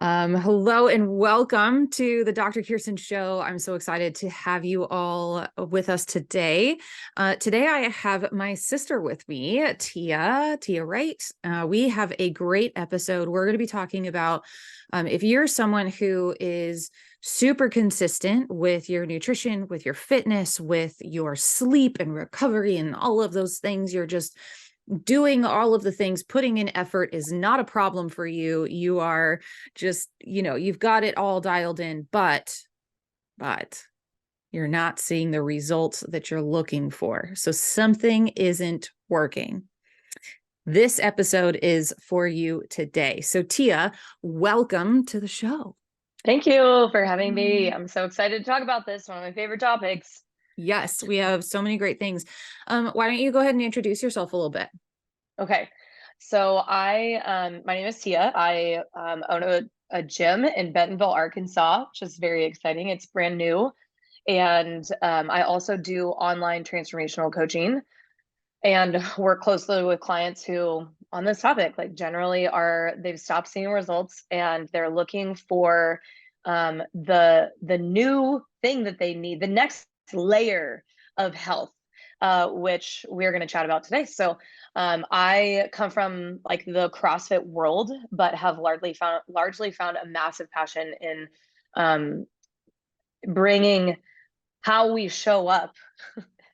Hello and welcome to the Dr. Kirsten Show. I'm so excited to have you all with us today. Today I have my sister with me, Tia Wright. We have a great episode. We're going to be talking about if you're someone who is super consistent with your nutrition, with your fitness, with your sleep and recovery and all of those things, you're just doing all of the things, putting in effort is not a problem for you. You are just, you've got it all dialed in, but you're not seeing the results that you're looking for. So something isn't working. This episode is for you today. So Tia, welcome to the show. Thank you for having me. I'm so excited to talk about this, one of my favorite topics. Yes, we have so many great things. Why don't you go ahead and introduce yourself a little bit? Okay. So my name is Tia. I own a gym in Bentonville, Arkansas, which is very exciting. It's brand new. And I also do online transformational coaching and work closely with clients who on this topic, like generally they've stopped seeing results and they're looking for the new thing that they need, the next layer of health, which we're going to chat about today. So I come from like the CrossFit world, but have largely found a massive passion in bringing how we show up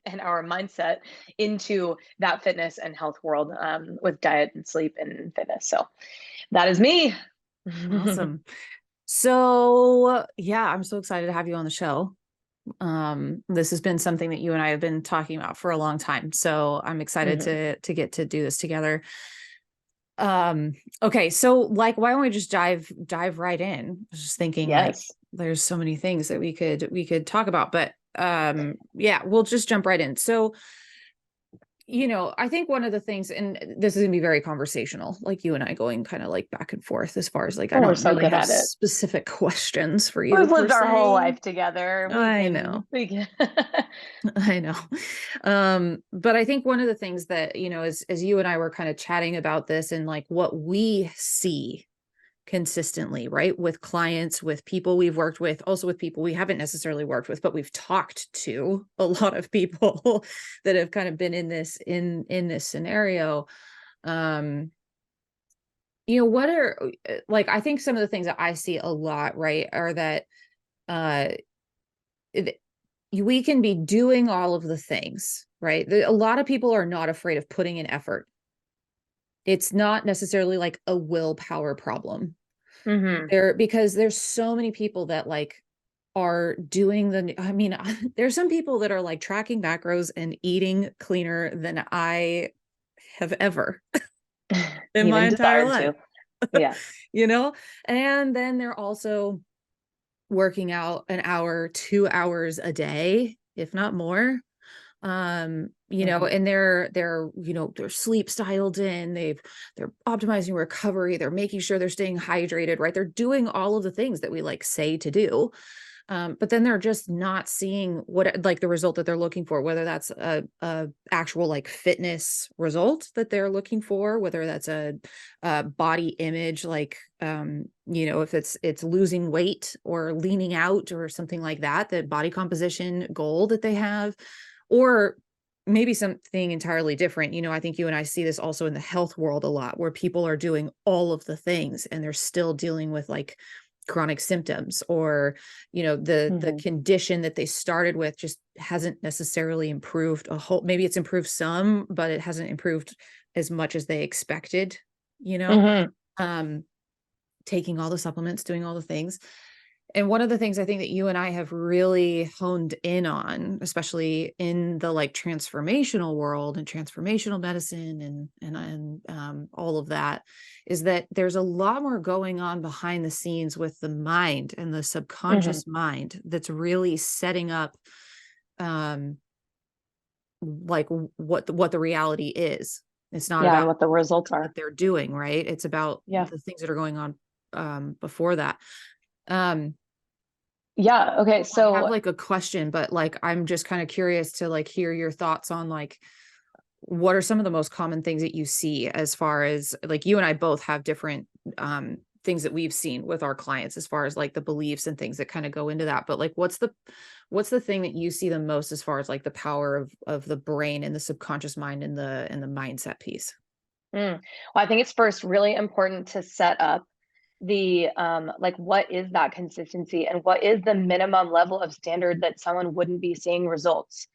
and our mindset into that fitness and health world, with diet and sleep and fitness. So that is me. Awesome. So yeah, I'm so excited to have you on the show. This has been something that you and I have been talking about for a long time. So I'm excited to get to do this together. Okay. So like, why don't we just dive right in? I was just thinking like, there's so many things that we could talk about, but, yeah, we'll just jump right in. So, I think one of the things, and this is gonna be very conversational, like you and I going kind of like back and forth as far as like, I We're don't so really good have at it. specific questions for you We've per lived our whole se. life together. I know. We can. I know. But I think one of the things that, as you and I were kind of chatting about this and like what we see consistently, right? With clients, with people we've worked with, also with people we haven't necessarily worked with, but we've talked to a lot of people that have kind of been in this scenario. What are like, I think some of the things that I see a lot, right, are that uh we can be doing all of the things, right? A lot of people are not afraid of putting in effort. It's not necessarily like a willpower problem there, because there's so many people that like are doing there's some people that are like tracking macros and eating cleaner than I have ever in my Even entire desired life. to. Yeah. And then they're also working out an hour, 2 hours a day, if not more. And their sleep's dialed in, they're optimizing recovery, they're making sure they're staying hydrated, right? They're doing all of the things that we like say to do. But then they're just not seeing what like the result that they're looking for, whether that's a actual like fitness result that they're looking for, whether that's a body image, like if it's losing weight or leaning out or something like that, the body composition goal that they have, or maybe something entirely different. I think you and I see this also in the health world a lot, where people are doing all of the things and they're still dealing with like chronic symptoms, or the condition that they started with just hasn't necessarily improved a whole. Maybe it's improved some, but it hasn't improved as much as they expected. Taking all the supplements, doing all the things. And one of the things I think that you and I have really honed in on, especially in the like transformational world and transformational medicine and all of that, is that there's a lot more going on behind the scenes with the mind and the subconscious mind that's really setting up like what the reality is. It's not about what the results are. what they're doing, right? It's about the things that are going on before that. Okay. So I have like a question, but like I'm just kind of curious to like hear your thoughts on like what are some of the most common things that you see, as far as like you and I both have different things that we've seen with our clients as far as like the beliefs and things that kind of go into that. But like, what's the thing that you see the most as far as like the power of the brain and the subconscious mind and the mindset piece? Mm. Well, I think it's first really important to set up the like what is that consistency and what is the minimum level of standard that someone wouldn't be seeing results?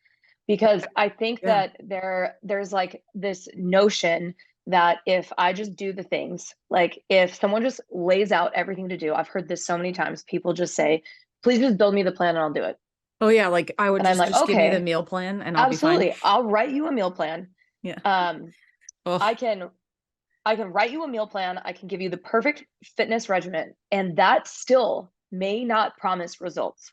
Because I think Yeah. that there's like this notion that if I just do the things, like if someone just lays out everything to do, I've heard this so many times, people just say, please just build me the plan and I'll do it. Oh yeah, like I would And I'm like, just give me the okay, meal plan and I'll be fine. absolutely. I'll write you a meal plan. Yeah. Um, Oh, I can I can write you a meal plan. I can give you the perfect fitness regimen, and that still may not promise results.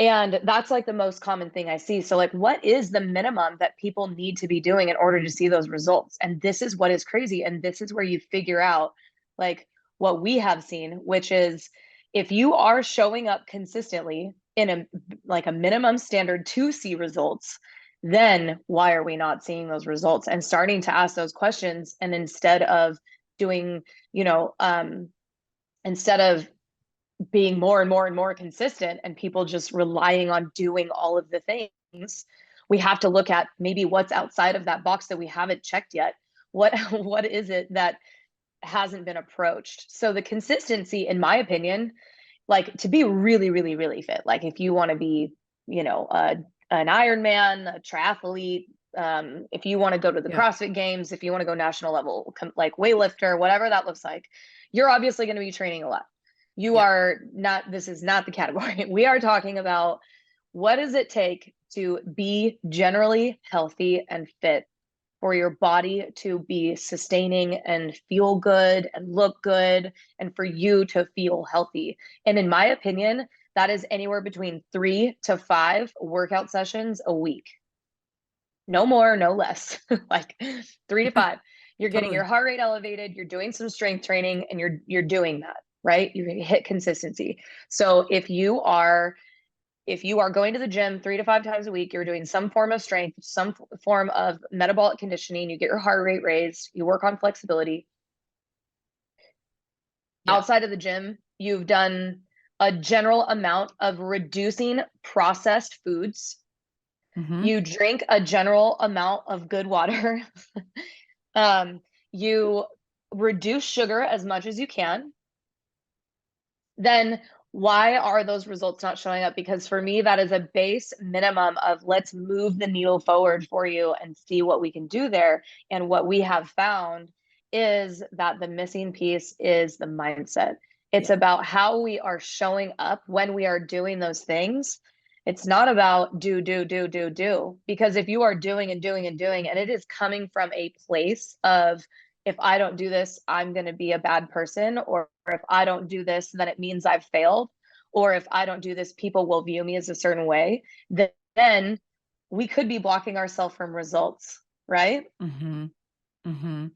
And that's like the most common thing I see. So, like, what is the minimum that people need to be doing in order to see those results? And this is what is crazy. And this is where you figure out, like, what we have seen, which is if you are showing up consistently in a like a minimum standard to see results, then why are we not seeing those results? And starting to ask those questions, and instead of doing, you know, instead of being more and more and more consistent and people just relying on doing all of the things, we have to look at maybe what's outside of that box that we haven't checked yet. What is it that hasn't been approached? So the consistency, in my opinion, like to be really, really, really fit, like if you want to be, you know, an Ironman, a triathlete, if you want to go to the yeah. CrossFit Games, if you want to go national level, like weightlifter, whatever that looks like, you're obviously going to be training a lot. You Yeah. are not, this is not the category. We are talking about what does it take to be generally healthy and fit for your body to be sustaining and feel good and look good and for you to feel healthy. And in my opinion, that is anywhere between 3 to 5 workout sessions a week. No more, no less. Like 3 to 5. You're getting your Totally. heart rate elevated, you're doing some strength training, and you're doing that, right? You hit consistency. So if you are going to the gym 3 to 5 times a week, you're doing some form of strength, some form of metabolic conditioning, you get your heart rate raised, you work on flexibility. Yeah. Outside of the gym, you've done a general amount of reducing processed foods. Mm-hmm. You drink a general amount of good water. You reduce sugar as much as you can. Then why are those results not showing up? Because for me, that is a base minimum of let's move the needle forward for you and see what we can do there. And what we have found is that the missing piece is the mindset. It's Yeah. about how we are showing up when we are doing those things. It's not about do, do, do, do, do. Because if you are doing and doing and doing, and it is coming from a place of, if I don't do this, I'm going to be a bad person, or if I don't do this, then it means I've failed, or if I don't do this, people will view me as a certain way, then we could be blocking ourselves from results, right? Mm-hmm. Mm-hmm.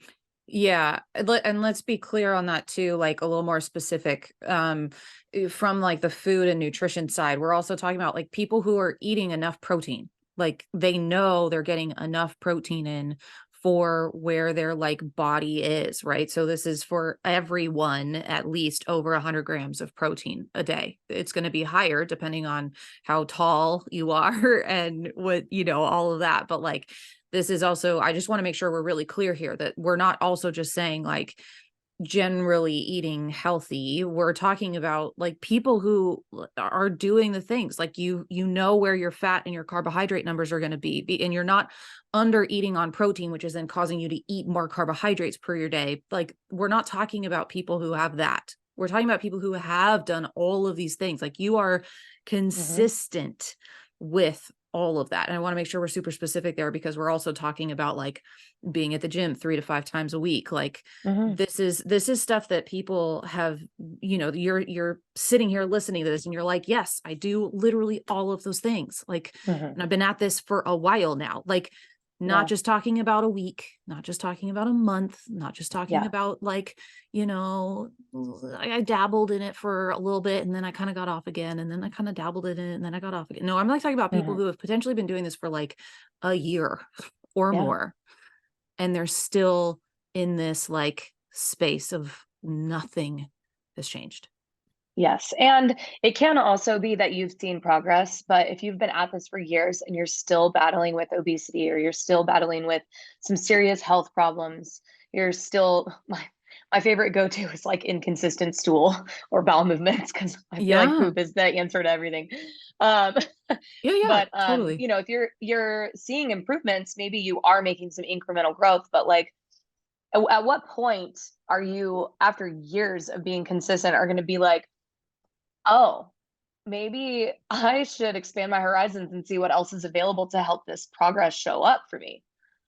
Yeah, and let's be clear on that too, like a little more specific. From like the food and nutrition side, we're also talking about like people who are eating enough protein. Like they know they're getting enough protein in for where their like body is, right? So this is for everyone at least over 100 grams of protein a day. It's going to be higher depending on how tall you are and what, all of that. But like this is also, I just want to make sure we're really clear here that we're not also just saying like generally eating healthy. We're talking about like people who are doing the things like you know where your fat and your carbohydrate numbers are going to be, and you're not under eating on protein, which is then causing you to eat more carbohydrates per your day. Like we're not talking about people who have that. We're talking about people who have done all of these things. Like you are Mm-hmm. consistent with all of that. And I want to make sure we're super specific there because we're also talking about like being at the gym 3 to 5 times a week. Like Mm-hmm. this is stuff that people have, you're sitting here listening to this and you're like, yes, I do literally all of those things. Like, Mm-hmm. and I've been at this for a while now. Like not Yeah. just talking about a week, not just talking about a month, not just talking Yeah. about like, I dabbled in it for a little bit and then I kind of got off again. And then I kind of dabbled in it and then I got off again. No, I'm like talking about people Mm-hmm. who have potentially been doing this for like a year or Yeah. more. And they're still in this like space of nothing has changed. Yes. And it can also be that you've seen progress, but if you've been at this for years and you're still battling with obesity or you're still battling with some serious health problems, you're still my favorite go-to is like inconsistent stool or bowel movements because I feel like Yeah. poop is the answer to everything. Um, Yeah, yeah, but totally. you know, if you're seeing improvements, maybe you are making some incremental growth, but like at what point are you after years of being consistent are going to be like, oh, maybe I should expand my horizons and see what else is available to help this progress show up for me.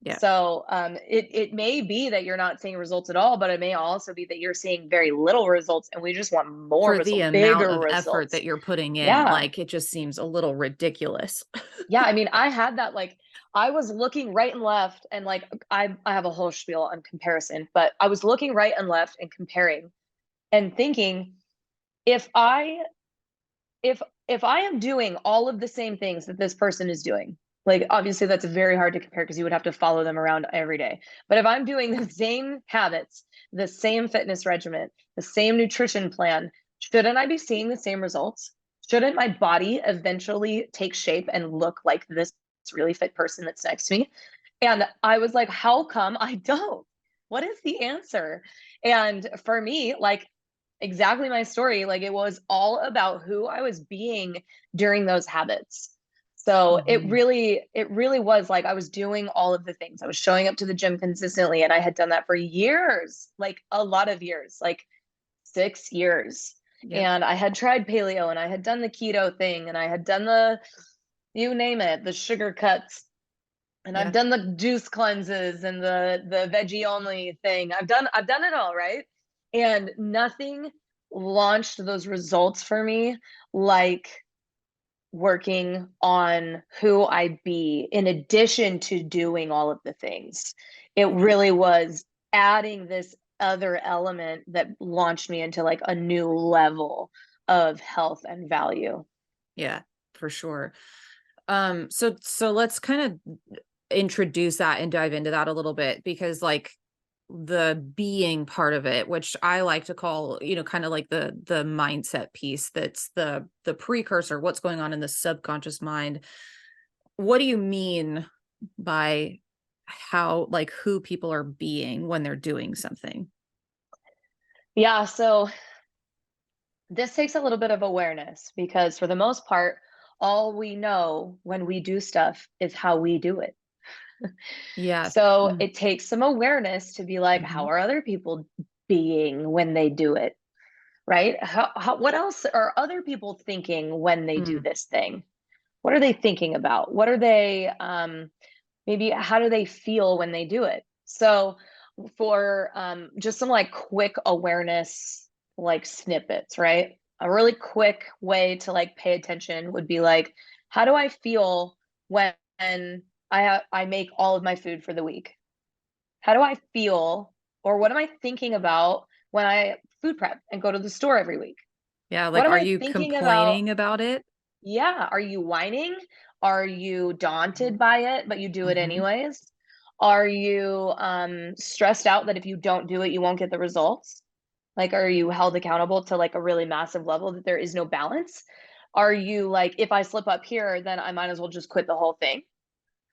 Yeah. So it may be that you're not seeing results at all, but it may also be that you're seeing very little results, and we just want more For the results, amount bigger of effort results. that you're putting in, Yeah, like, it just seems a little ridiculous. yeah. I mean, I had that like I was looking right and left, and like I have a whole spiel on comparison, but I was looking right and left and comparing and thinking if I if I am doing all of the same things that this person is doing, like obviously that's very hard to compare because you would have to follow them around every day. But if I'm doing the same habits, the same fitness regimen, the same nutrition plan, shouldn't I be seeing the same results? Shouldn't my body eventually take shape and look like this really fit person that's next to me? And I was like, how come I don't? What is the answer? And for me, like exactly my story, like it was all about who I was being during those habits. So Mhm. it really was like I was doing all of the things. I was showing up to the gym consistently and I had done that for years, like a lot of years, like 6 years. Yep. And I had tried paleo and I had done the keto thing and I had done the you name it, the sugar cuts and I've Yeah. done the juice cleanses and the veggie only thing. I've done it all, right? And nothing launched those results for me like working on who I be in addition to doing all of the things. It Yeah. really was adding this other element that launched me into like a new level of health and value. Yeah, for sure. So let's kind of introduce that and dive into that a little bit because like the being part of it, which I like to call, kind of like the mindset piece that's the precursor, what's going on in the subconscious mind. What do you mean by how like who people are being when they're doing something? Yeah, so this takes a little bit of awareness because for the most part, all we know when we do stuff is how we do it. Yeah. So Mm, it takes some awareness to be like, how mhm, are other people being when they do it? Right? What else are other people thinking when they do mm, this thing? What are they thinking about? What are they, maybe how do they feel when they do it? So for just some like quick awareness, like snippets, right? A really quick way to like pay attention would be like, how do I feel when I make all of my food for the week? How do I feel or what am I thinking about when I food prep and go to the store every week? yeah, What like, am are I you thinking about? complaining about it? Yeah, are you whining? Are you daunted by it, but you do it Mhm. anyways? Are you stressed out that if you don't do it, you won't get the results? Like, are you held accountable to like a really massive level that there is no balance? Are you like, if I slip up here, then I might as well just quit the whole thing?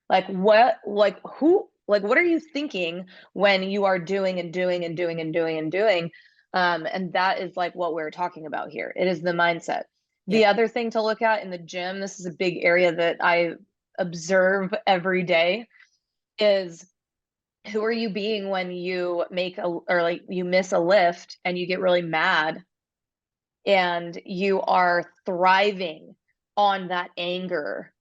Like what like what are you thinking when you are doing and doing and doing and doing and doing? And that is like what we're talking about here. It is the mindset. Yeah. The other thing to look at in the gym, this is a big area that I observe every day, is who are you being when you make a or like you miss a lift and you get really mad and you are thriving on that anger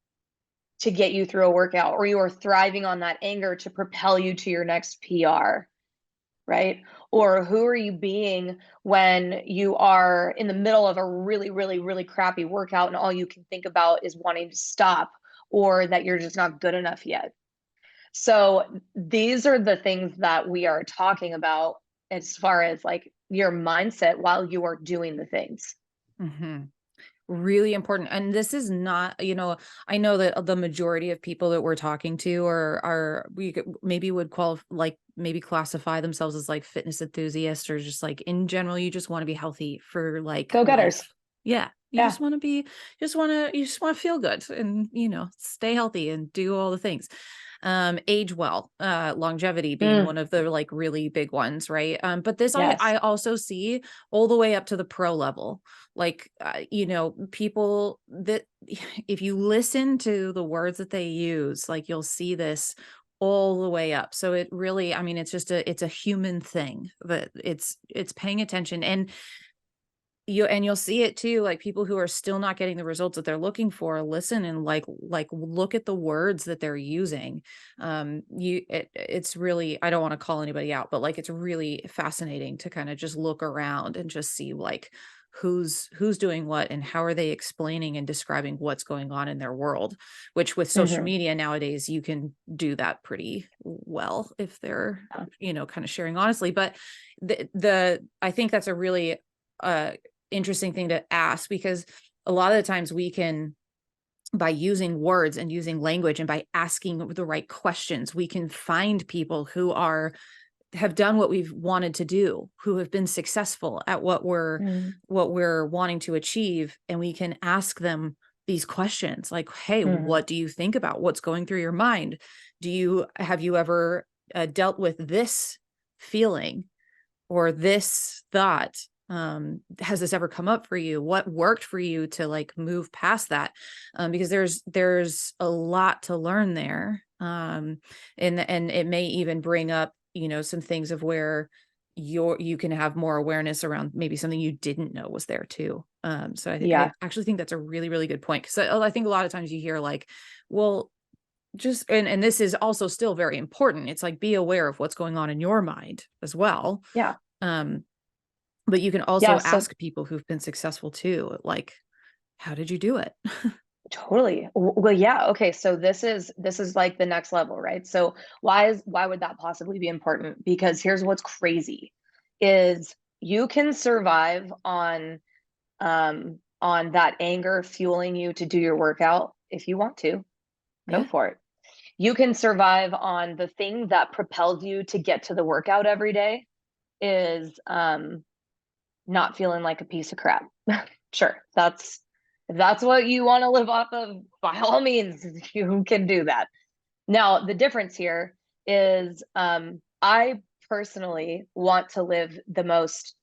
to get you through a workout, or you are thriving on that anger to propel you to your next PR, right? Or who are you being when you are in the middle of a really, really, really crappy workout and all you can think about is wanting to stop or that you're just not good enough yet? So these are the things that we are talking about as far as like your mindset while you are doing the things. Mhm. really important. And this is not, I know that the majority of people that we're talking to we maybe would maybe classify themselves as like fitness enthusiasts, or just like in general, you just want to be healthy for like Go-getters. life. Yeah. You Yeah. just want to be, you just want to feel good and, stay healthy and do all the things. Age well, longevity being Mm, one of the like really big ones, right? But this yes. I also see all the way up to the pro level. Like, people that if you listen to the words that they use, like you'll see this all the way up. So it really, I mean, it's a human thing that it's paying attention. And you'll see it too, like people who are still not getting the results that they're looking for, listen and look at the words that they're using. It's really, I don't want to call anybody out, but like it's really fascinating to kind of just look around and just see like who's doing what and how are they explaining and describing what's going on in their world, which with social Hmm. media nowadays you can do that pretty well if they're kind of sharing honestly. But the I think that's a really uh interesting thing to ask, because a lot of the times we can, by using words and using language and by asking the right questions, we can find people who have done what we've wanted to do, who have been successful at Mm, what we're wanting to achieve, and we can ask them these questions like, hey, mm, what do you think about what's going through your mind? Have you ever dealt with this feeling or this thought? Has this ever come up for you? What worked for you to like move past that? Because there's a lot to learn there. And it may even bring up, some things of where you can have more awareness around maybe something you didn't know was there too. So I yeah. actually think that's a really, really good point. Cause I think a lot of times you hear like, well, just, and this is also still very important. It's like, be aware of what's going on in your mind as well. Yeah. Um, but you can Yeah. also So ask people who've been successful too, like, how did you do it? totally. Well, yeah. Okay. So this is like the next level, right? So why would that possibly be important? Because here's what's crazy is you can survive on that anger fueling you to do your workout if you want to. Go Yeah. for it. You can survive on the thing that propels you to get to the workout every day is not feeling like a piece of crap. Sure, that's if that's what you want to live off of, by all means, you can do that. Now, the difference here is I personally want to live the most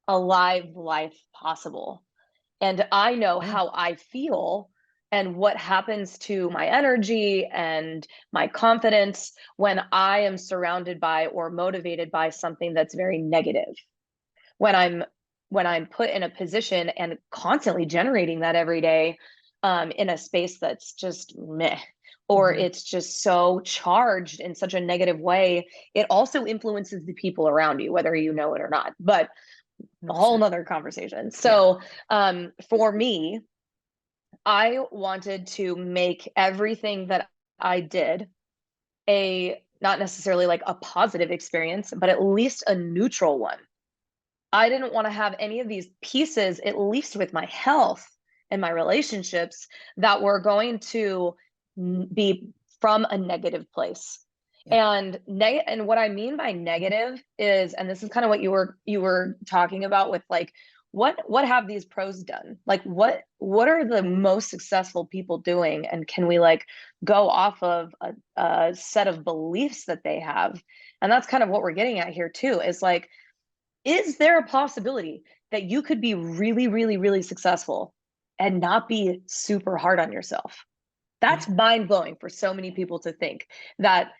alive life possible. And I know Yeah. how I feel and what happens to my energy and my confidence when I am surrounded by or motivated by something that's very negative. When I'm put in a position and constantly generating that every day, in a space that's just meh, or Hmm. it's just so charged in such a negative way, it also influences the people around you, whether you know it or not. But a whole 100%. nother conversation. Yeah. So for me, I wanted to make everything that I did a not necessarily like a positive experience, but at least a neutral one. I didn't want to have any of these pieces, at least with my health and my relationships, that were going to be from a negative place. Yeah. And what I mean by negative is, and this is kind of what you were talking about with like what have these pros done? Like what are the most successful people doing? And can we like go off of a set of beliefs that they have? And that's kind of what we're getting at here too, is like, is there a possibility that you could be really, really, really successful and not be super hard on yourself? Yeah. That's mind blowing for so many people to think that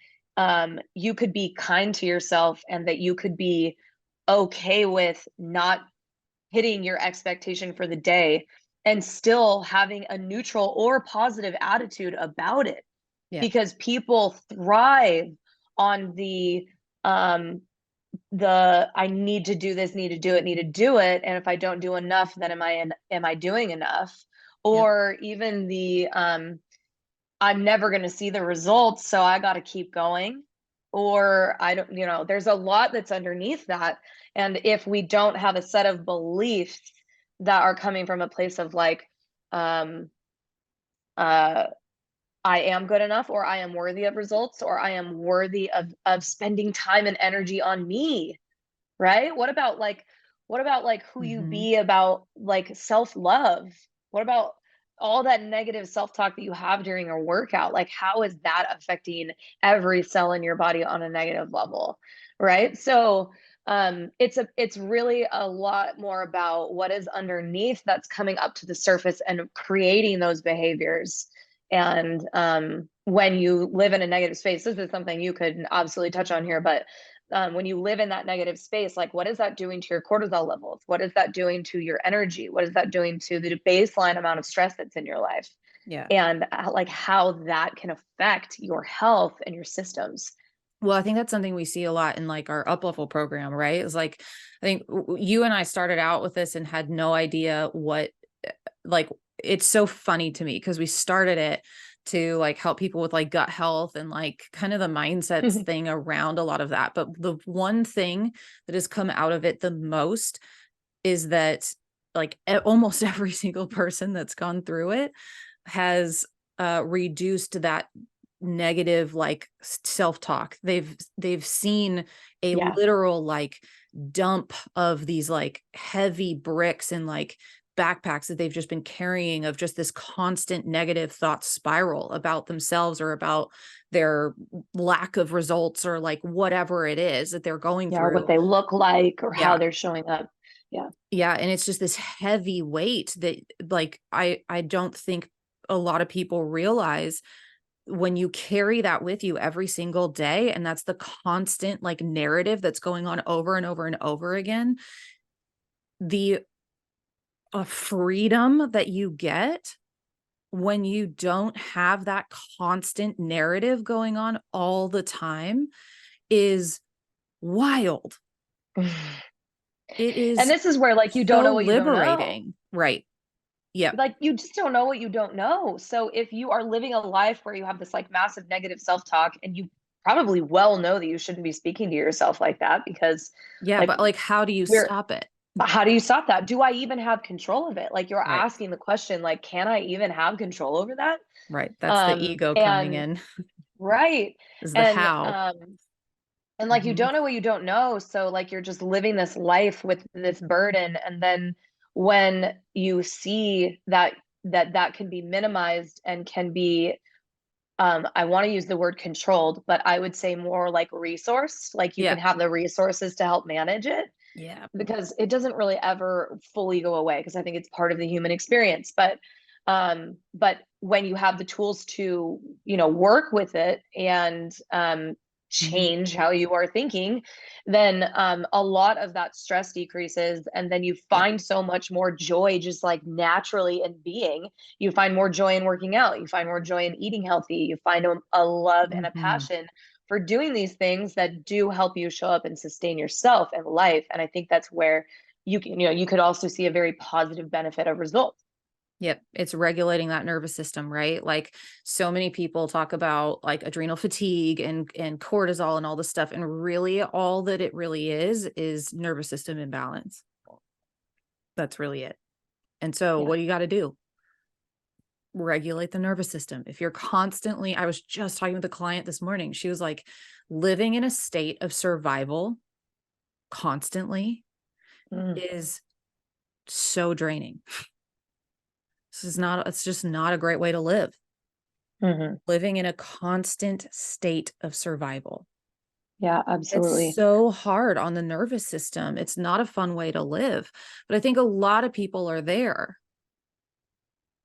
you could be kind to yourself and that you could be okay with not hitting your expectation for the day and still having a neutral or positive attitude about it, Yeah. because people thrive on um the I need to do this, need to do it, and if I don't do enough, then am I doing enough? Yep. Or even the I'm never going to see the results, so I got to keep going. Or I don't, there's a lot that's underneath that. And if we don't have a set of beliefs that are coming from a place of like, um, uh, I am good enough, or I am worthy of results, or I am worthy of spending time and energy on me, right? What about like who you Hmm. be, about like self-love? What about all that negative self-talk that you have during a workout? Like how is that affecting every cell in your body on a negative level? Right? So it's really a lot more about what is underneath that's coming up to the surface and creating those behaviors. And when you live in a negative space, this is something you could absolutely touch on here, but when you live in that negative space, like what is that doing to your cortisol levels? What is that doing to your energy? What is that doing to the baseline amount of stress that's in your life? Yeah. And like how that can affect your health and your systems. Well, I think that's something we see a lot in like our up level program, right? It's like, I think you and I started out with this and had no idea what, like, it's so funny to me because we started it to like help people with like gut health and like kind of the mindsets thing around a lot of that. But the one thing that has come out of it the most is that like almost every single person that's gone through it has reduced that negative like self-talk. They've seen a Yeah. literal like dump of these like heavy bricks and like backpacks that they've just been carrying of just this constant negative thought spiral about themselves or about their lack of results or like whatever it is that they're going Yeah. Or what through. they look like or how Yeah. they're showing up. Yeah. Yeah, and it's just this heavy weight that like I don't think a lot of people realize when you carry that with you every single day, and that's the constant like narrative that's going on over and over and over again, the freedom that you get when you don't have that constant narrative going on all the time is wild. It And is this is where like you don't so know what you don't know. liberating. Right. Yep. Like you just don't know what you don't know. So if you are living a life where you have this like massive negative self-talk, and you probably well know that you shouldn't be speaking to yourself like that, because Yeah, like but like how do you we're stop it? how do you stop that? Do I even have control of it? Like you're Right. asking the question, like, can I even have control over that? Right. That's the ego coming And in right. is the And how. like you Mhm. don't know what you don't know. So like you're just living this life with this burden. And then when you see that can be minimized and can be I want to use the word controlled, but I would say more like resource, like you Yeah. can have the resources to help manage it, Yeah. because it doesn't really ever fully go away, because I think it's part of the human experience. But when you have the tools to, work with it and Mhm. change how you are thinking, then a lot of that stress decreases, and then you Yeah. find so much more joy just like naturally in being. You find more joy in working out, you find more joy in eating healthy, you find a love and a Mhm. passion for doing these things that do help you show up and sustain yourself and life. And I think that's where you could also see a very positive benefit of results. Yep, it's regulating that nervous system, right? Like so many people talk about like adrenal fatigue and cortisol and all this stuff, and really all that it really is nervous system imbalance. That's really it. And so Yeah. what do you got to do? Regulate the nervous system. If you're constantly, I was just talking with a client this morning. She was like, living in a state of survival constantly Mm. is so draining. It's just not a great way to live. Hmm. Living in a constant state of survival. Yeah, It's absolutely. so hard on the nervous system. It's not a fun way to live. But I think a lot of people are there.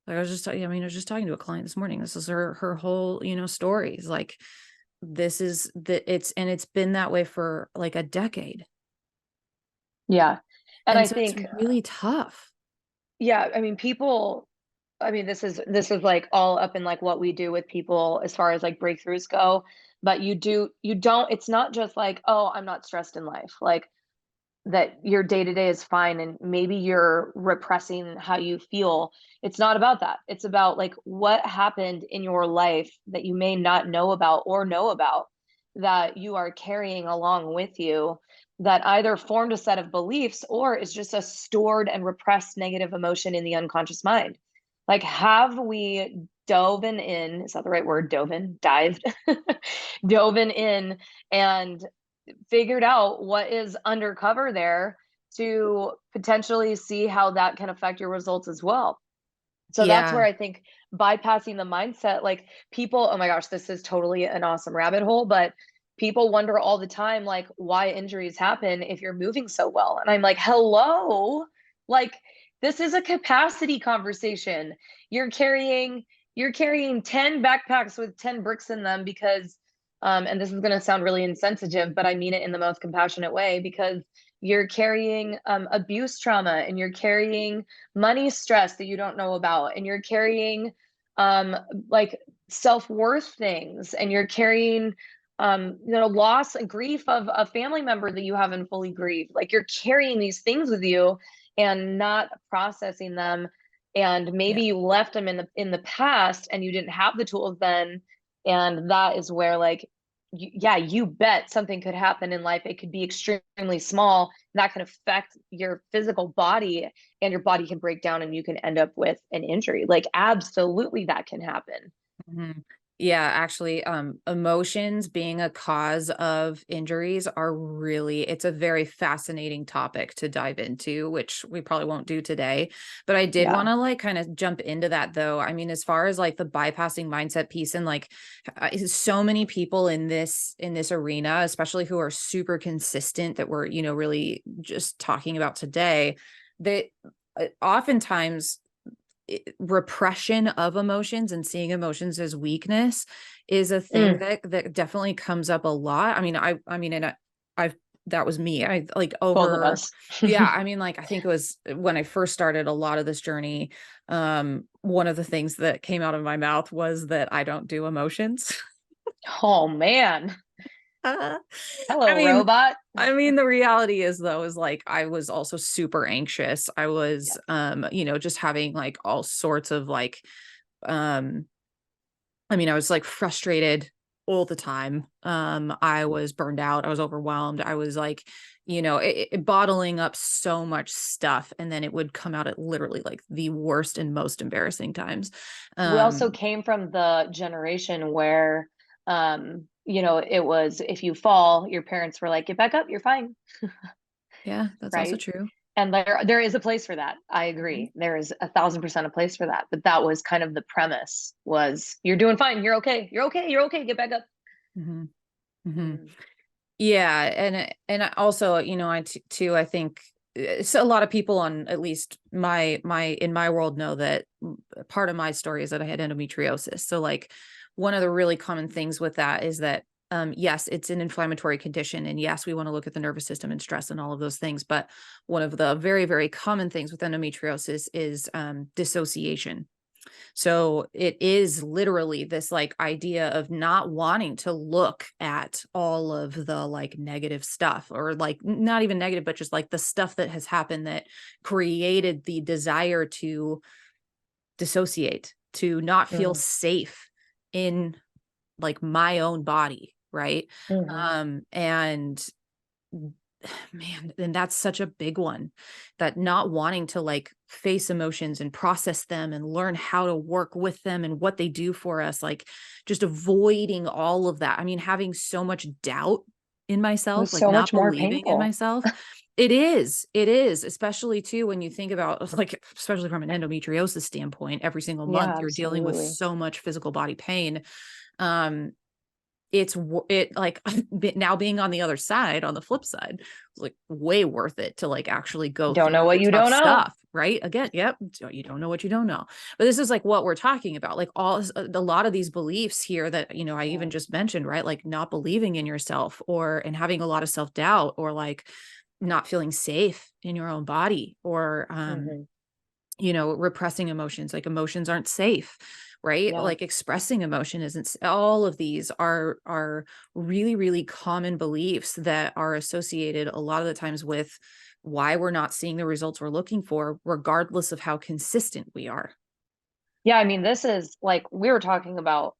Like I was just talking to a client this morning. This is her whole, story. Is like this is the it's been that way for like a decade. Yeah. And And I so it's think, really tough. yeah, I mean, people, I mean, this is like all up in like what we do with people as far as like breakthroughs go. But you don't, it's not just like, oh, I'm not stressed in life. Like that your day to day is fine, and maybe you're repressing how you feel. It's not about that. It's about like what happened in your life that you may not know about or know about, that you are carrying along with you, that either formed a set of beliefs or is just a stored and repressed negative emotion in the unconscious mind. Like, have we dove in, is that the right word? Dove in, dived, dove in and figured out what is undercover there to potentially see how that can affect your results as well. So that's where Yeah. I think bypassing the mindset, like people, oh my gosh, this is totally an awesome rabbit hole, but people wonder all the time, like, why injuries happen if you're moving so well. And I'm like, hello, like, this is a capacity conversation. You're carrying, you're carrying 10 backpacks with 10 bricks in them because, and this is going to sound really insensitive, but I mean it in the most compassionate way, because you're carrying abuse trauma, and you're carrying money stress that you don't know about, and you're carrying um like self-worth things, and you're carrying loss and grief of a family member that you haven't fully grieved. Like, you're carrying these things with you and not processing them, and Yeah. maybe you left them in the past and you didn't have the tools then. And that is where, like, yeah, you bet something could happen in life. It could be extremely small, that can affect your physical body, and your body can break down and you can end up with an injury. Like, absolutely, that can happen. Mhm. Yeah, actually, emotions being a cause of injuries are really, it's a very fascinating topic to dive into, which we probably won't do today. But I did want Yeah. to like kind of jump into that though. I mean, as far as like the bypassing mindset piece and like so many people in this arena, especially who are super consistent that we're, really just talking about today, that oftentimes repression of emotions and seeing emotions as weakness is a thing Mm, that definitely comes up a lot. I mean, and I've that was me. I like both of over, us. yeah. I mean, like I think it was when I first started a lot of this journey. One of the things that came out of my mouth was that I don't do emotions. Oh man. I Hello, mean, robot. the reality is though, is like I was also super anxious. I was, Yeah. just having like all sorts of like, um, I was like frustrated all the time. I was burned out. I was overwhelmed. I was like, bottling up so much stuff. And then it would come out at literally like the worst and most embarrassing times. We also Um, came from the generation where it was, if you fall, your parents were like, get back up, you're fine. yeah, that's also Right. true. And there is a place for that. I Mhm. agree. There is 1,000% a place for that. But that was kind of the premise, was you're doing fine. You're okay. You're okay. You're okay. Get back up. Mhm. Mhm. Mm, Yeah, and I also, too, I think so a lot of people on at least my in my world know that part of my story is that I had endometriosis. So like one of the really common things with that is that yes, it's an inflammatory condition, and yes, we want to look at the nervous system and stress and all of those things, but one of the very, very common things with endometriosis is dissociation. So it is literally this like idea of not wanting to look at all of the like negative stuff, or like not even negative, but just like the stuff that has happened that created the desire to dissociate, to not feel mm, safe in like my own body. Right. mhm. And man, and that's such a big one, that not wanting to like face emotions and process them and learn how to work with them and what they do for us, like just avoiding all of that. I mean, having so much doubt in It was myself, like so not much more believing in painful. myself. It is, especially too when you think about like, especially from an endometriosis standpoint, every single month Yeah, you're dealing with absolutely. so much physical body pain. Um, it like now being on the other side, on the flip side, it's like way worth it to like actually You go don't know through what the you tough don't know. stuff, right? Again, yep, so you don't know what you don't know. But this is like what we're talking about, like a lot of these beliefs here that I Yeah. even just mentioned, right? Like not believing in yourself, or and having a lot of self-doubt, or like not feeling safe in your own body, or Hmm. repressing emotions, like emotions aren't safe, right? Yeah. Like expressing emotion isn't all of these are really, really common beliefs that are associated a lot of the times with why we're not seeing the results we're looking for, regardless of how consistent we are. Yeah. I mean, this is like, we were talking about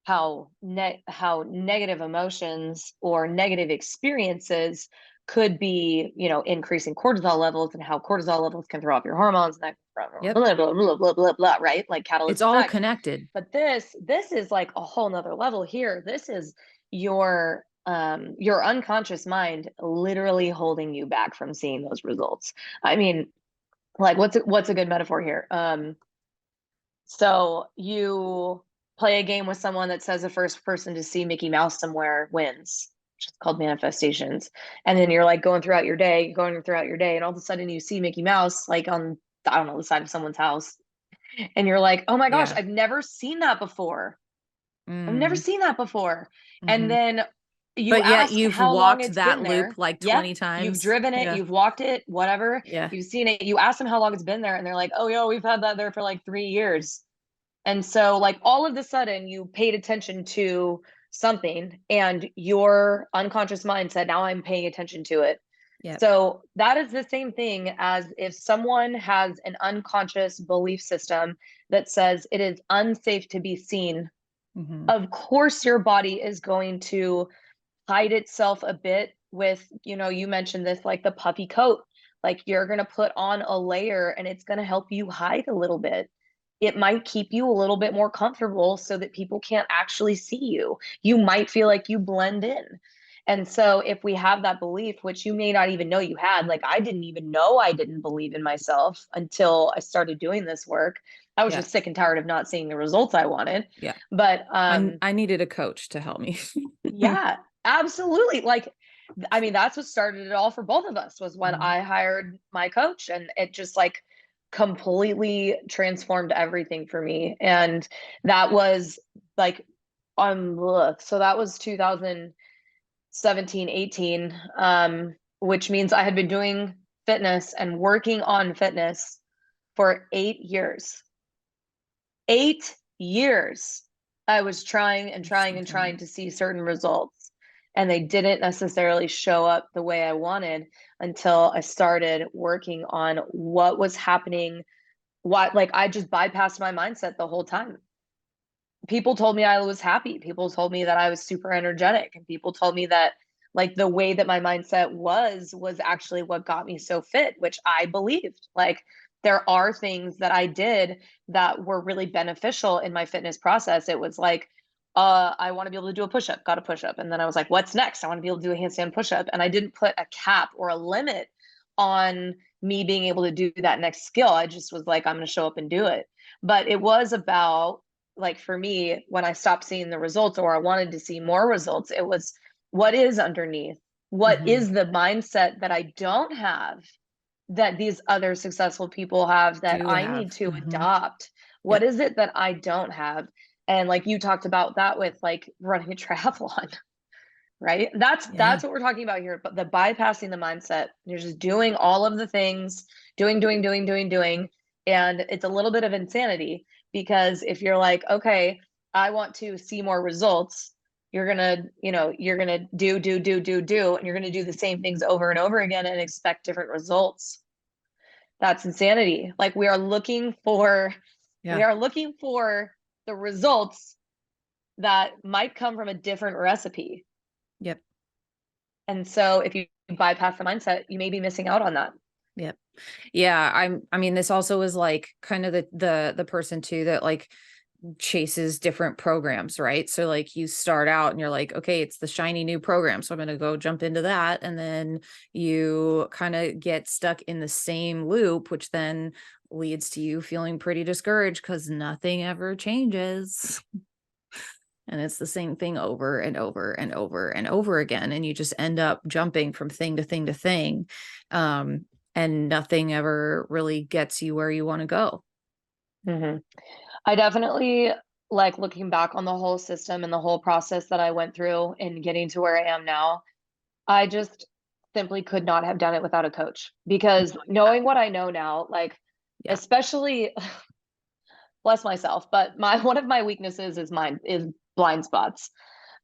how negative emotions or negative experiences could be, increasing cortisol levels, and how cortisol levels can throw off your hormones, and that Yep. blah, blah, blah, blah, blah, blah, right? Like It's catalytic all effect. connected. But this is like a whole nother level here. This is your unconscious mind literally holding you back from seeing those results. I mean, like what's a good metaphor here? So you play a game with someone that says the first person to see Mickey Mouse somewhere wins, which is called manifestations. And then you're like going throughout your day, and all of a sudden you see Mickey Mouse like on, I don't know, the side of someone's house. And you're like, oh my gosh, Yeah. I've never seen that before. I've never Mm. seen that before. And Hmm. then you But yet ask you've how long walked it's that been loop there. like Yep. 20 You've times. driven it, Yeah. you've walked it, whatever. Yeah. You've seen it. You ask them how long it's been there, and they're like, oh, yeah, we've had that there for like 3 years. And so, like, all of a sudden, you paid attention to something, and your unconscious mind said, now I'm paying attention to it. Yep. So, that is the same thing as if someone has an unconscious belief system that says it is unsafe to be seen. Hmm. Of course, your body is going to hide itself a bit with, you mentioned this, like the puffy coat. Like you're going to put on a layer and it's going to help you hide a little bit. It might keep you a little bit more comfortable so that people can't actually see you. You might feel like you blend in. And so if we have that belief, which you may not even know you had, like I didn't even know I didn't believe in myself until I started doing this work. I was Yeah. just sick and tired of not seeing the results I wanted. Yeah. But I needed a coach to help me. yeah, absolutely. Like, I mean, that's what started it all for both of us was when Mhm. I hired my coach, and it just like completely transformed everything for me. And that was like so that was 2017, 18, which means I had been doing fitness and working on fitness for 8 years. 8 years. I was trying and That's trying and insane. trying to see certain results, and they didn't necessarily show up the way I wanted until I started working on what was happening. What, like, I just bypassed my mindset the whole time. People told me I was happy. People told me that I was super energetic, and people told me that like the way that my mindset was actually what got me so fit, which I believed. Like there are things that I did that were really beneficial in my fitness process. It was like I want to be able to do a push-up, got a push-up. And then I was like, what's next? I want to be able to do a handstand push-up. And I didn't put a cap or a limit on me being able to do that next skill. I just was like, I'm going to show up and do it. But it was about, like, for me, when I stopped seeing the results or I wanted to see more results, it was what is underneath? What Hmm. is the mindset that I don't have that these other successful people have that Do I have. need to Hmm. adopt? What Yep. is it that I don't have? And like you talked about that with like running a triathlon, right? That's Yeah. what we're talking about here. But the bypassing the mindset, you're just doing all of the things, doing, and it's a little bit of insanity because if you're like, okay, I want to see more results, you're gonna do, and you're gonna do the same things over and over again and expect different results. That's insanity. Like we Yeah. are looking for the results that might come from a different recipe. Yep. And so if you bypass the mindset, you may be missing out on that. Yep. Yeah. I mean, this also is like kind of the person too that like chases different programs, right? So like you start out and you're like, okay, it's the shiny new program. So I'm going to go jump into that. And then you kind of get stuck in the same loop, which then leads to you feeling pretty discouraged because nothing ever changes. And it's the same thing over and over and over and over again. And you just end up jumping from thing to thing to thing. Um, and nothing ever really gets you where you want to go. Mm-hmm. I definitely like looking back on the whole system and the whole process that I went through in getting to where I am now. I just simply could not have done it without a coach because knowing what I know now, like, Yeah. especially bless myself, but my one of my weaknesses is blind spots.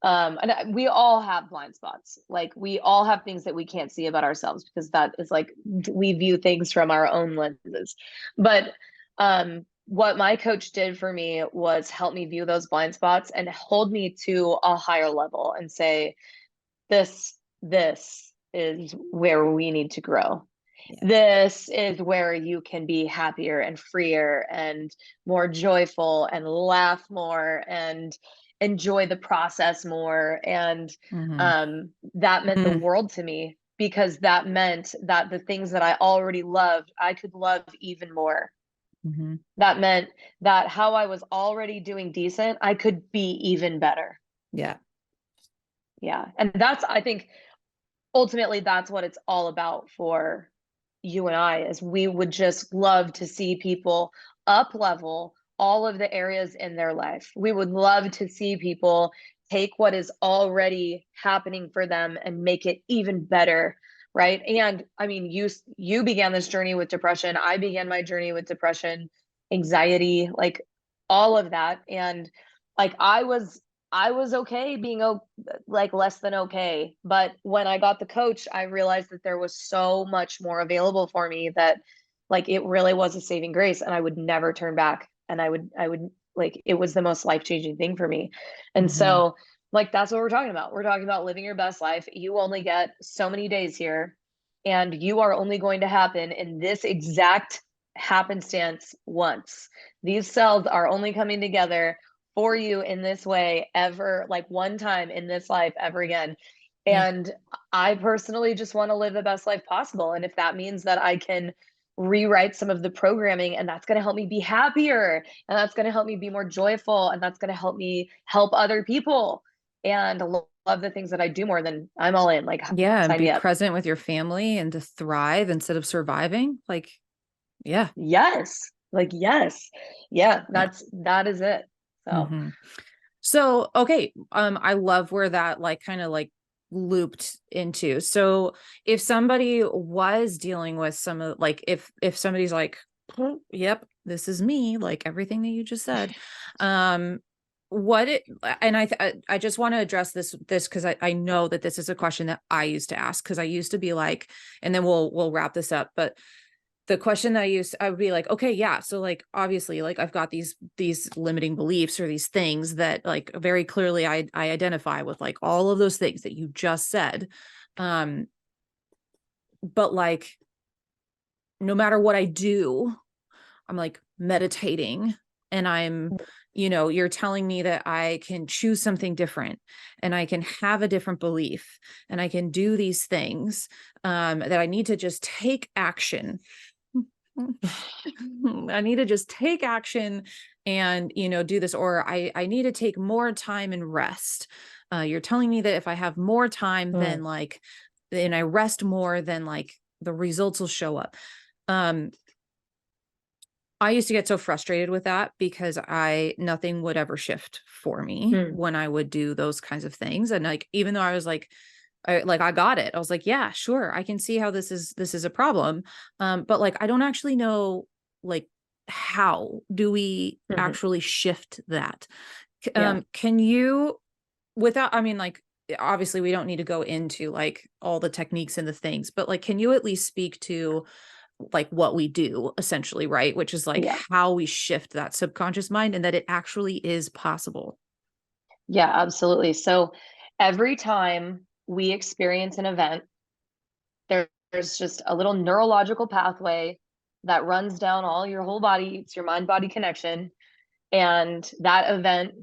We all have blind spots. Like we all have things that we can't see about ourselves because that is like we view things from our own lenses. But what my coach did for me was help me view those blind spots and hold me to a higher level and say, this is where we need to grow. Yeah. This is where you can be happier and freer and more joyful and laugh more and enjoy the process more. And Hmm. that meant the world to me, because that meant that the things that I already loved, I could love even more. Mm-hmm. That meant that how I was already doing decent, I could be even better. Yeah. Yeah. And that's, I think, ultimately that's what it's all about for you and I, is we would just love to see people up level all of the areas in their life. We would love to see people take what is already happening for them and make it even better, right? And I mean, you began this journey with depression. I began my journey with depression, anxiety, like all of that. And like I was okay being like less than okay. But when I got the coach, I realized that there was so much more available for me, that like it really was a saving grace, and I would never turn back. And I would like, it was the most life-changing thing for me. And Hmm. so like that's what we're talking about. We're talking about living your best life. You only get so many days here, and you are only going to happen in this exact happenstance once. These cells are only coming together for you in this way ever, like one time in this life ever again. Yeah. And I personally just want to live the best life possible. And if that means that I can rewrite some of the programming, and that's going to help me be happier, and that's going to help me be more joyful, and that's going to help me help other people and love the things that I do more, than I'm all in. Like, Yeah. And sign be me up. present with your family and to thrive instead of surviving. Like, yeah. Yes. Like, yes. Yeah, Yeah. that is it. So, Hmm. So, okay. I love where that like kind of like looped into. So if somebody was dealing with some of like if somebody's like, "Oh, yep, this is me," like everything that you just said, um, what it and I just want to address this because I know that this is a question that I used to ask, because I used to be like, and then we'll wrap this up, but the question that I would be like, okay, yeah. So like, obviously, like I've got these limiting beliefs or these things that like very clearly I identify with, like all of those things that you just said. Um, but like, no matter what I do, I'm like meditating, and I'm, you're telling me that I can choose something different, and I can have a different belief, and I can do these things, that I need to just take action. I need to just take action and, do this, or I need to take more time and rest. You're telling me that if I have more time, then mm, like, then I rest more, then like the results will show up. Um, I used to get so frustrated with that because nothing would ever shift for me mm, when I would do those kinds of things. And like, even though I was like, I got it. I was like, yeah, sure. I can see how this is a problem. But like, I don't actually know, like, how do we mhm. actually shift that? Yeah. Can you, without, I mean, like, obviously we don't need to go into like all the techniques and the things, but like, can you at least speak to like what we do essentially, right? Which is like Yeah. how we shift that subconscious mind and that it actually is possible. Yeah, absolutely. So every time we experience an event, there's just a little neurological pathway that runs down all your whole body. It's your mind body connection. And that event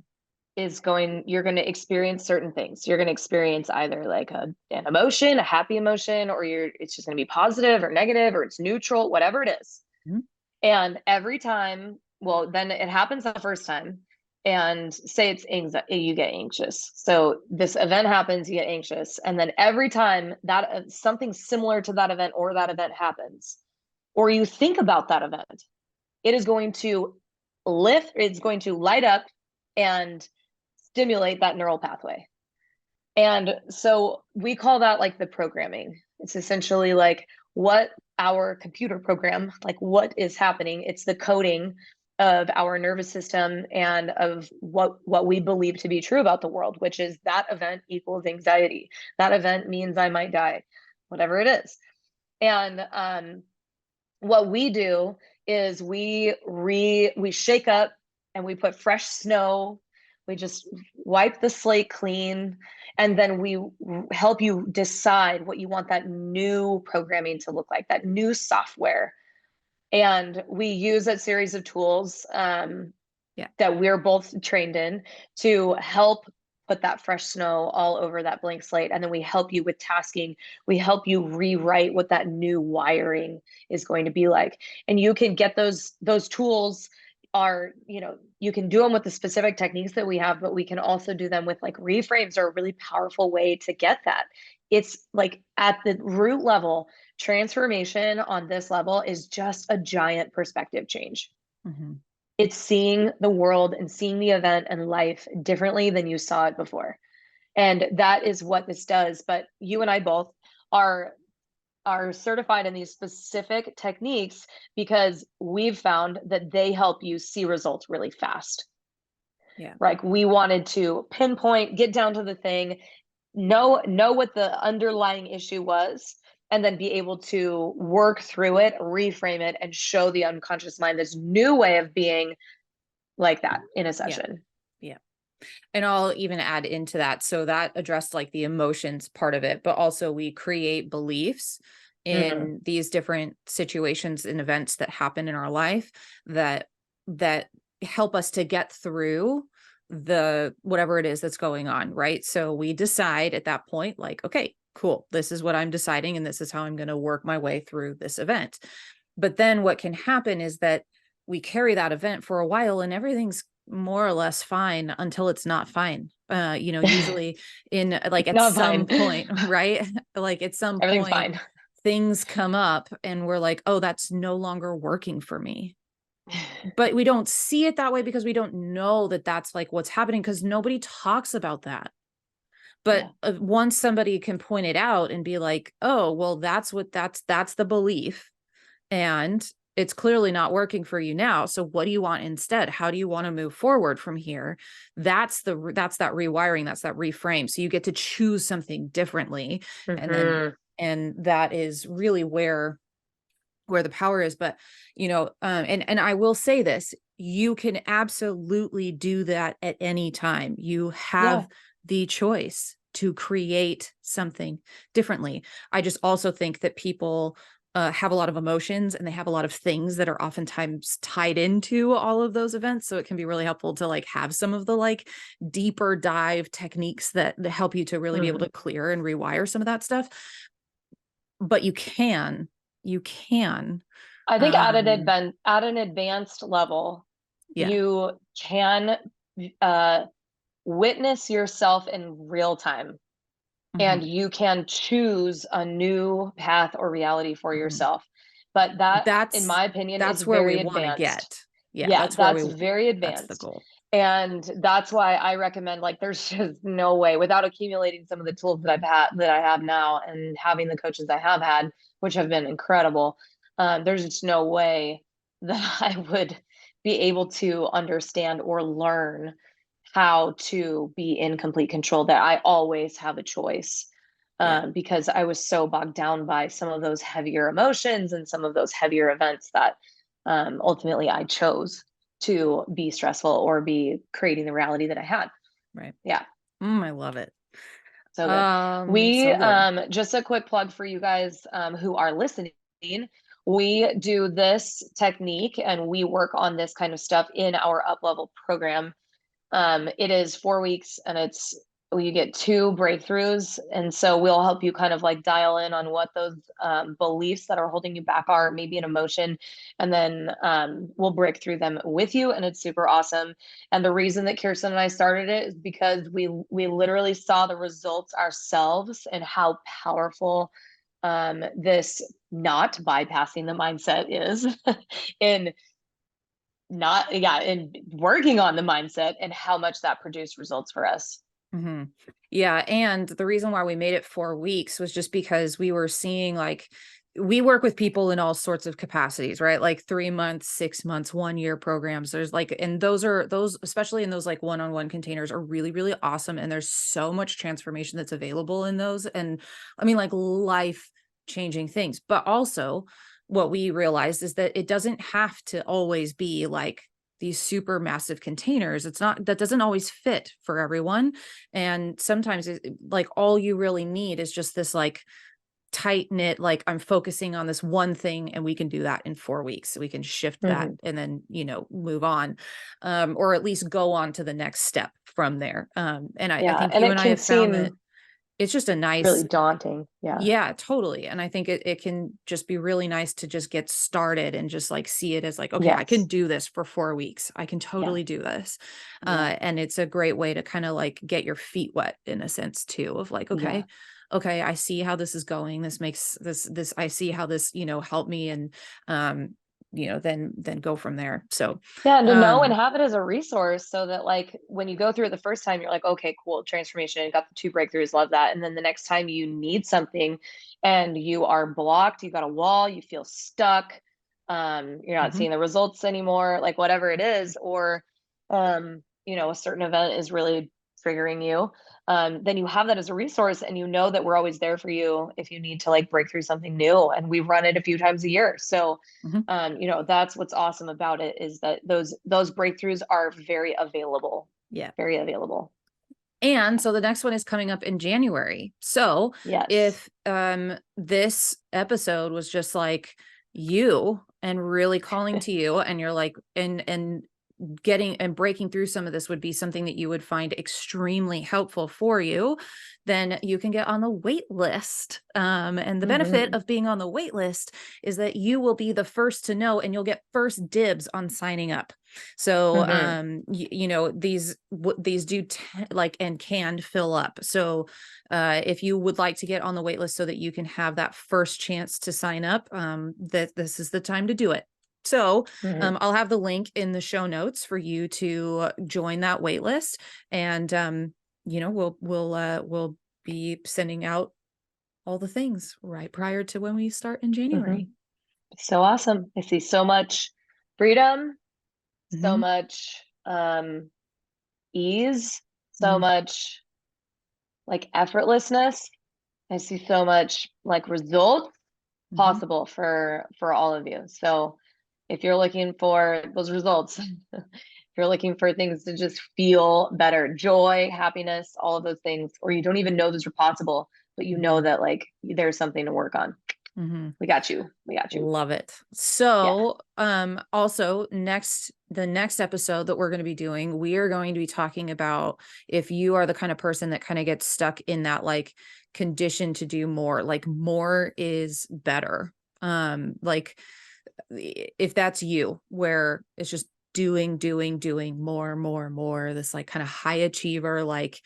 you're going to experience certain things. You're going to experience either like an emotion, a happy emotion, or it's just going to be positive or negative, or it's neutral, whatever it is. Mhm. And every time, well, then it happens the first time, and say it's anxiety, you get anxious. So this event happens, you get anxious, and then every time that something similar to that event or that event happens, or you think about that event, it is going to it's going to light up and stimulate that neural pathway. And so we call that like the programming. It's essentially like what our computer program, like what is happening. It's the coding of our nervous system and of what we believe to be true about the world, which is that event equals anxiety. That event means I might die, whatever it is. And what we do is we shake up and we put fresh snow, We just wipe the slate clean, and then we help you decide what you want that new programming to look like, that new software. And we use a series of tools Yeah. that we're both trained in to help put that fresh snow all over that blank slate. And then we help you with tasking. We help you rewrite what that new wiring is going to be like. And you can get those tools are, you can do them with the specific techniques that we have, but we can also do them with like reframes are a really powerful way to get that. It's like at the root level, transformation on this level is just a giant perspective change. Mm-hmm. It's seeing the world and seeing the event and life differently than you saw it before. And that is what this does. But you and I both are certified in these specific techniques because we've found that they help you see results really fast. Yeah. Like we wanted to pinpoint, get down to the thing, know what the underlying issue was, and then be able to work through it, reframe it, and show the unconscious mind this new way of being like that in a Yeah. session. Yeah. And I'll even add into that. So that addressed like the emotions part of it, but also we create beliefs Mm-hmm. in these different situations and events that happen in our life that help us to get through the whatever it is that's going on, right? So we decide at that point, like, okay, cool, this is what I'm deciding, and this is how I'm going to work my way through this event. But then what can happen is that we carry that event for a while and everything's more or less fine until it's not fine. Usually in like at Not some fine. point, right? Like at some Everything's point, fine. things come up and we're like, oh, that's no longer working for me. But we don't see it that way because we don't know that that's like what's happening because nobody talks about that. But Yeah. once somebody can point it out and be like, oh, well, that's the belief. And it's clearly not working for you now. So what do you want instead? How do you want to move forward from here? That's that rewiring. That's that reframe. So you get to choose something differently. Mm-hmm. And that is really where the power is. But, and I will say this, you can absolutely do that at any time. You Yeah. have the choice to create something differently. I just also think that people have a lot of emotions and they have a lot of things that are oftentimes tied into all of those events. So it can be really helpful to like have some of the like deeper dive techniques that help you to really be able Mm-hmm. to clear and rewire some of that stuff. But you can, I think um, at an advanced level, yeah. you can uh, witness yourself in real time, Mhm, and you can choose a new path or reality for mhm. yourself. But that, in That's my opinion, is that's where we very want to advanced. get. Yeah, Yeah, that's very that's the advanced. goal. And that's why I recommend, like, there's just no way without accumulating some of the tools that I have now and having the coaches I have had, which have been incredible. There's just no way that I would be able to understand or learn how to be in complete control, that I always have a choice. Yeah, Because I was so bogged down by some of those heavier emotions and some of those heavier events that ultimately I chose to be stressful or be creating the reality that I had. right. Yeah, I love it. so good. We So good. just a quick plug for you guys who are listening. We do this technique and we work on this kind of stuff in our up level program. It is 4 weeks and you get 2 breakthroughs. And so we'll help you kind of like dial in on what those beliefs that are holding you back are, maybe an emotion, and then we'll break through them with you. And it's super awesome. And the reason that Kirsten and I started it is because we literally saw the results ourselves and how powerful this not bypassing the mindset is in not yeah and working on the mindset and how much that produced results for us. Hmm. Yeah. And the reason why we made it 4 weeks was just because we were seeing like, we work with people in all sorts of capacities, right? Like 3 months, 6 months, 1 year programs. There's like, and those, especially in those like one-on-one containers are really, really awesome. And there's so much transformation that's available in those. And I mean, like life changing things, but also what we realized is that it doesn't have to always be like these super massive containers. It's not, that doesn't always fit for everyone. And sometimes like all you really need is just this like tight knit, like I'm focusing on this one thing and we can do that in 4 weeks. We can shift that Hmm. and then, move on, or at least go on to the next step from there. And I Yeah. think And you it and I can have found that seem it's just a really nice, daunting. Yeah. yeah, totally. And I think it can just be really nice to just get started and just like see it as like, okay, I can Yes. do this for 4 weeks. I can Yeah. totally do this. Yeah. And it's a great way to kind of like get your feet wet in a sense too, of like, Yeah. okay, I see how this is going. This makes this, I see how this, helped me. And, then go from there. So, Yeah, and to know and um, have it as a resource so that like when you go through it the first time, you're like, okay, cool, transformation, got the two breakthroughs, love that. And then the next time you need something and you are blocked, you got a wall, you feel stuck, you're not mhm, seeing the results anymore, like whatever it is, or a certain event is really triggering you, then you have that as a resource and you know that we're always there for you if you need to like break through something new. And we run it a few times a year. So mhm, that's what's awesome about it is that those breakthroughs are very available, yeah. very available. And so the next one is coming up in January. So Yes. if this episode was just like you and really calling to you and you're like and getting and breaking through some of this would be something that you would find extremely helpful for you, then you can get on the wait list. And the benefit Hmm. of being on the wait list is that you will be the first to know and you'll get first dibs on signing up. So, Hmm. these do like and can fill up. So, if you would like to get on the wait list so that you can have that first chance to sign up, that this is the time to do it. So, Hmm. I'll have the link in the show notes for you to join that wait list, and we'll be sending out all the things right prior to when we start in Hmm. January. So awesome. I see so much freedom, so Hmm. much ease, so Hmm. much like effortlessness. I see so much like results Hmm. possible for all of you. So if you're looking for those results, if you're looking for things to just feel better, joy, happiness, all of those things, or you don't even know those are possible, but you know Hmm. that like there's something to work on. Hmm. We got you. We got you. Love it. Yeah. So, also the next episode that we're going to be doing, we are going to be talking about if you are the kind of person that kind of gets stuck in that like condition to do more, like more is better. Like if that's you, where it's just doing more, this like kind of high achiever, like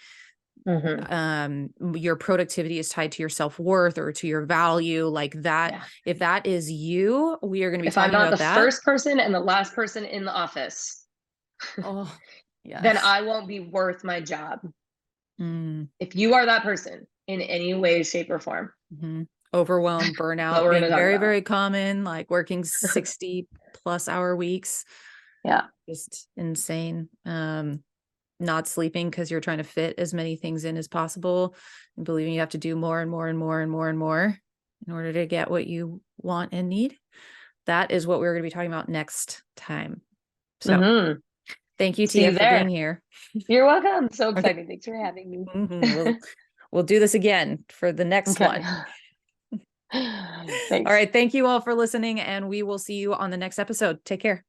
Hmm. your productivity is tied to your self-worth or to your value, like that. Yeah. If that is you, we are going to be If I'm talking not the about that. first person and the last person in the office, Oh, then yes. I won't be worth my job. Mm, If you are that person in any way, shape, or form, mhm. Overwhelm, that's what burnout we're going to being talk very, about. very common, like working 60+ hour weeks, Yeah. just insane. Not sleeping because you're trying to fit as many things in as possible and believing you have to do more and more and more and more and more in order to get what you want and need. That is what we're going to be talking about next time. So Hmm. thank you, See Tia, you for being there. here. You're welcome. So Okay. excited. Thanks for having me. Mhm. We'll do this again for the next Okay. one. All Thanks. right. Thank you all for listening, and we will see you on the next episode. Take care.